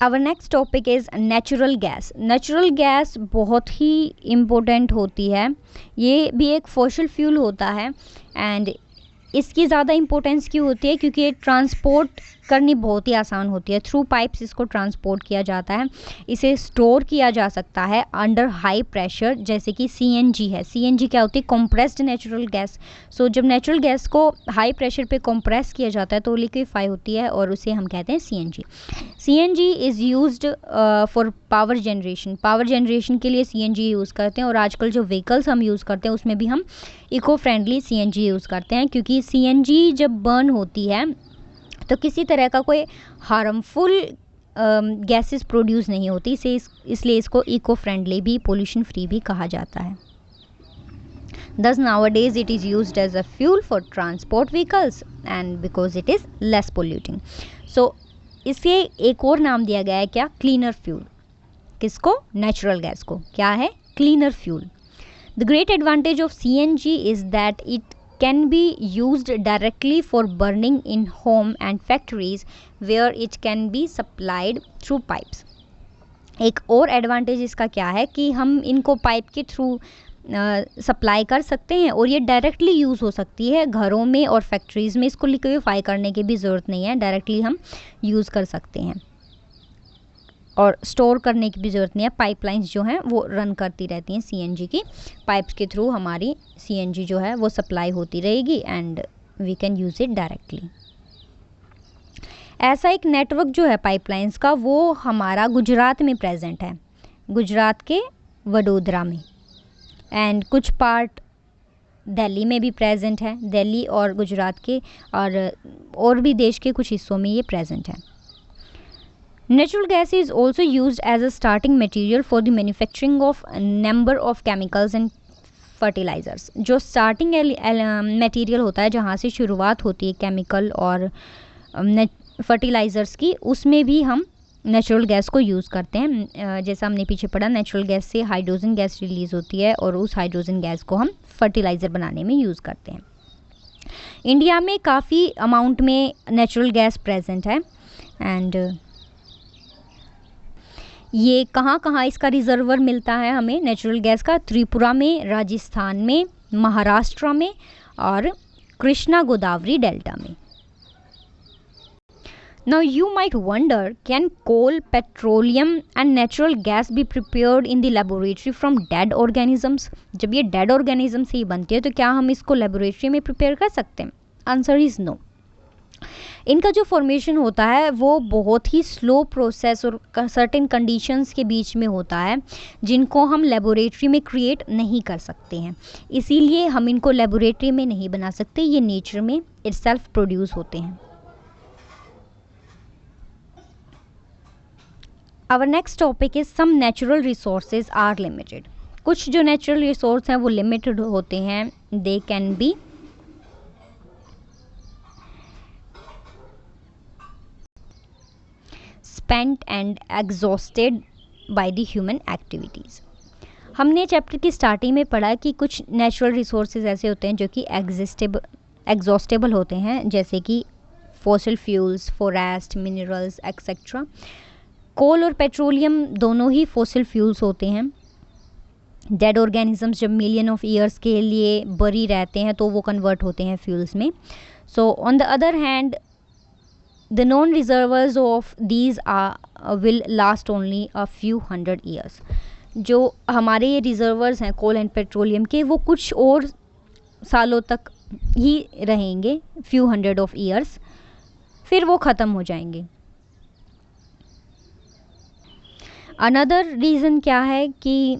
Our next topic is natural gas. Natural gas बहुत ही important होती है, ये भी एक फॉसिल फ्यूल होता है। एंड इसकी ज़्यादा इम्पोर्टेंस क्यों होती है? क्योंकि ये ट्रांसपोर्ट करनी बहुत ही आसान होती है। थ्रू पाइप्स इसको ट्रांसपोर्ट किया जाता है। इसे स्टोर किया जा सकता है अंडर हाई प्रेशर, जैसे कि सीएनजी है। सीएनजी क्या होती है? Compressed natural gas. सो जब नेचुरल गैस को हाई प्रेशर पे कंप्रेस किया जाता है तो लिक्विफाई होती है और उसे हम कहते हैं CNG. CNG is used for power generation. Power generation के लिए सीएनजी यूज़ करते हैं। और आजकल जो व्हीकल्स हम यूज़ करते हैं उसमें भी हम इको फ्रेंडली सीएनजी यूज़ करते हैं, क्योंकि सीएनजी जब बर्न होती है तो किसी तरह का कोई हार्मफुल गैसेस प्रोड्यूस नहीं होती, इसलिए इसको इको फ्रेंडली भी, पोल्यूशन फ्री भी कहा जाता है। Thus nowadays it is used as a fuel for transport vehicles and because it is less polluting. So इसे एक और नाम दिया गया है क्या? Cleaner fuel. किसको? नेचुरल गैस को। क्या है? Cleaner fuel. The great advantage of CNG is that it can be used directly for burning in home and factories where it can be supplied through pipes. एक और advantage इसका क्या है कि हम इनको पाइप के थ्रू सप्लाई कर सकते हैं और ये डायरेक्टली यूज़ हो सकती है घरों में और फैक्ट्रीज़ में। इसको लिक्विफाई करने की भी ज़रूरत नहीं है, डायरेक्टली हम यूज़ कर सकते हैं और स्टोर करने की भी ज़रूरत नहीं है। पाइपलाइंस जो हैं वो रन करती रहती हैं सीएनजी की, पाइप्स के थ्रू हमारी सीएनजी जो है वो सप्लाई होती रहेगी and we can use it directly. ऐसा एक नेटवर्क जो है पाइपलाइंस का वो हमारा गुजरात में प्रेजेंट है, गुजरात के वडोदरा में। एंड कुछ पार्ट दिल्ली में भी प्रेजेंट है, दिल्ली और गुजरात के और भी देश के कुछ हिस्सों में ये प्रेजेंट है। Natural gas is also used as a starting material for the manufacturing of a number of chemicals and fertilizers. जो starting material होता है, जहाँ से शुरुआत होती है केमिकल और फर्टिलाइज़र्स की, उसमें भी हम नेचुरल गैस को यूज़ करते हैं। जैसा हमने पीछे पढ़ा, नेचुरल गैस से हाइड्रोजन गैस रिलीज़ होती है और उस हाइड्रोजन गैस को हम फर्टिलाइज़र बनाने में यूज़ करते हैं। इंडिया में काफ़ी अमाउंट में नेचुरल गैस प्रेजेंट है। एंड ये कहाँ कहाँ इसका रिजर्वर मिलता है हमें नेचुरल गैस का? त्रिपुरा में, राजस्थान में, महाराष्ट्र में और कृष्णा गोदावरी डेल्टा में। Now you might wonder, can coal, petroleum and natural gas be prepared in the laboratory from dead organisms? जब ये dead organism से ही बनती है तो क्या हम इसको लेबोरेटरी में प्रिपेयर कर सकते हैं? Answer is no. इनका जो फॉर्मेशन होता है वो बहुत ही स्लो प्रोसेस और सर्टेन कंडीशंस के बीच में होता है, जिनको हम लेबोरेटरी में क्रिएट नहीं कर सकते हैं। इसीलिए हम इनको लेबोरेटरी में नहीं बना सकते, ये नेचर में इटसेल्फ प्रोड्यूस होते हैं। Our next topic is some natural resources are limited. कुछ जो नेचुरल रिसोर्स हैं वो लिमिटेड होते हैं। They can be spent and exhausted by the human activities. हमने चैप्टर की स्टार्टिंग में पढ़ा कि कुछ नेचुरल रिसोर्सेज ऐसे होते हैं जो कि एग्जॉस्टेबल होते हैं, जैसे कि fossil fuels, forest, minerals etcetera. Coal और पेट्रोलियम दोनों ही फॉसिल फ्यूल्स होते हैं। डेड ऑर्गेनिजम्स जब मिलियन ऑफ ईयर्स के लिए बरी रहते हैं तो वो कन्वर्ट होते हैं फ्यूल्स में। So on the other hand the known reservoirs of these will last only a few hundred years. जो हमारे ये रिजर्वर्स हैं कोल एंड पेट्रोलियम के, वो कुछ और सालों तक ही रहेंगे, few hundred of years, फिर वो ख़त्म हो जाएंगे। अनदर रीज़न क्या है कि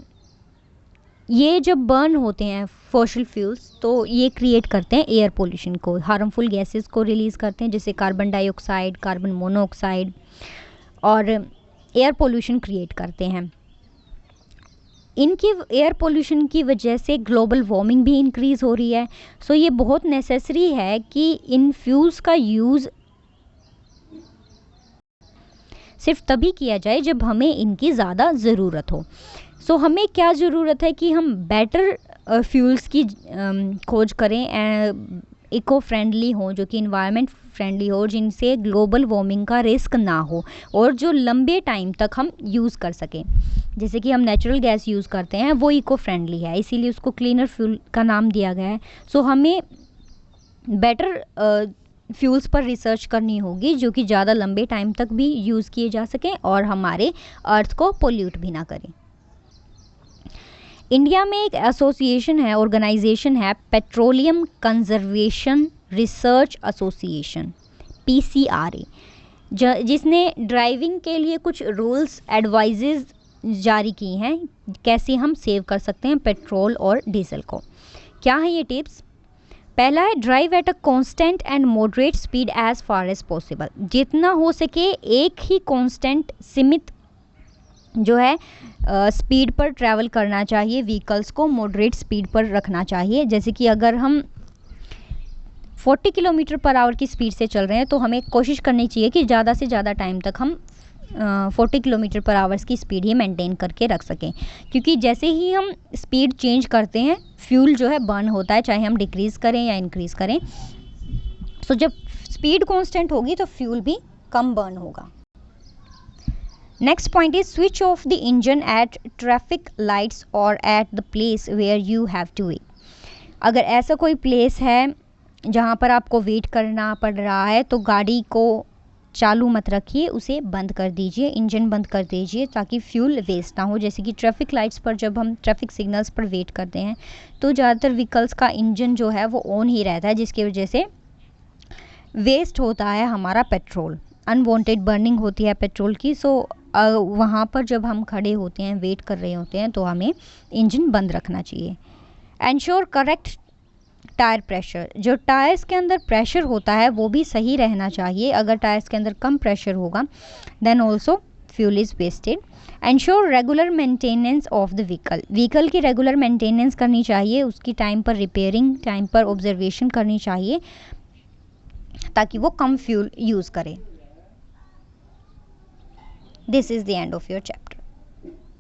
ये जब बर्न होते हैं फॉसिल फ्यूल्स तो ये क्रिएट करते हैं एयर पोल्यूशन को, हार्मफुल गैसेस को रिलीज़ करते हैं, जैसे कार्बन डाइऑक्साइड, कार्बन मोनोऑक्साइड, और एयर पोल्यूशन क्रिएट करते हैं। इनकी एयर पोल्यूशन की वजह से ग्लोबल वार्मिंग भी इंक्रीज़ हो रही है। सो ये बहुत नेसेसरी है कि इन फ्यूल्स का यूज़ सिर्फ तभी किया जाए जब हमें इनकी ज़्यादा ज़रूरत हो। सो हमें क्या ज़रूरत है कि हम बेटर फ्यूल्स की खोज करें इको फ्रेंडली हो, जो कि इन्वायरमेंट फ्रेंडली हो, जिनसे ग्लोबल वार्मिंग का रिस्क ना हो और जो लंबे टाइम तक हम यूज़ कर सकें। जैसे कि हम नेचुरल गैस यूज़ करते हैं वो इको फ्रेंडली है, इसीलिए उसको क्लीनर फ्यूल का नाम दिया गया है। सो हमें बेटर फ्यूल्स पर रिसर्च करनी होगी जो कि ज़्यादा लंबे टाइम तक भी यूज़ किए जा सकें और हमारे अर्थ को पोल्यूट भी ना करें। इंडिया में एक एसोसिएशन है, ऑर्गेनाइजेशन है, petroleum conservation research association, PCRA, जिसने ड्राइविंग के लिए कुछ रूल्स एडवाइजेज जारी की हैं, कैसे हम सेव कर सकते हैं पेट्रोल और डीजल को। क्या है ये टिप्स? पहला है drive at a constant and moderate speed as far as possible. जितना हो सके एक ही कांस्टेंट सीमित जो है स्पीड पर ट्रैवल करना चाहिए, व्हीकल्स को मॉडरेट स्पीड पर रखना चाहिए। जैसे कि अगर हम 40 किलोमीटर पर आवर की स्पीड से चल रहे हैं तो हमें कोशिश करनी चाहिए कि ज़्यादा से ज़्यादा टाइम तक हम 40 किलोमीटर पर आवर्स की स्पीड ही मेंटेन करके रख सकें, क्योंकि जैसे ही हम स्पीड चेंज करते हैं फ्यूल जो है बर्न होता है, चाहे हम डिक्रीज़ करें या इंक्रीज़ करें। सो जब स्पीड कांस्टेंट होगी तो फ्यूल भी कम बर्न होगा। Next point is switch off the engine at traffic lights और at the place where you have to wait. अगर ऐसा कोई प्लेस है जहाँ पर आपको वेट करना पड़ रहा है तो गाड़ी को चालू मत रखिए, उसे बंद कर दीजिए, इंजन बंद कर दीजिए ताकि फ्यूल वेस्ट ना हो। जैसे कि ट्रैफिक लाइट्स पर जब हम ट्रैफिक सिग्नल्स पर वेट करते हैं तो ज़्यादातर व्हीकल्स का इंजन जो है वो ऑन ही रहता है, जिसकी वजह से वेस्ट होता है हमारा पेट्रोल, अनवांटेड बर्निंग होती है पेट्रोल की। सो वहाँ पर जब हम खड़े होते हैं, वेट कर रहे होते हैं, तो हमें इंजन बंद रखना चाहिए। एंश्योर करेक्ट टायर प्रेशर, जो टायर्स के अंदर प्रेशर होता है वो भी सही रहना चाहिए। अगर टायर्स के अंदर कम प्रेशर होगा then also fuel is wasted. Ensure regular maintenance of the vehicle की रेगुलर मेंटेनेंस करनी चाहिए, उसकी टाइम पर रिपेयरिंग, टाइम पर ऑब्जर्वेशन करनी चाहिए ताकि वो कम फ्यूल यूज़ करे। This is the end of your chapter.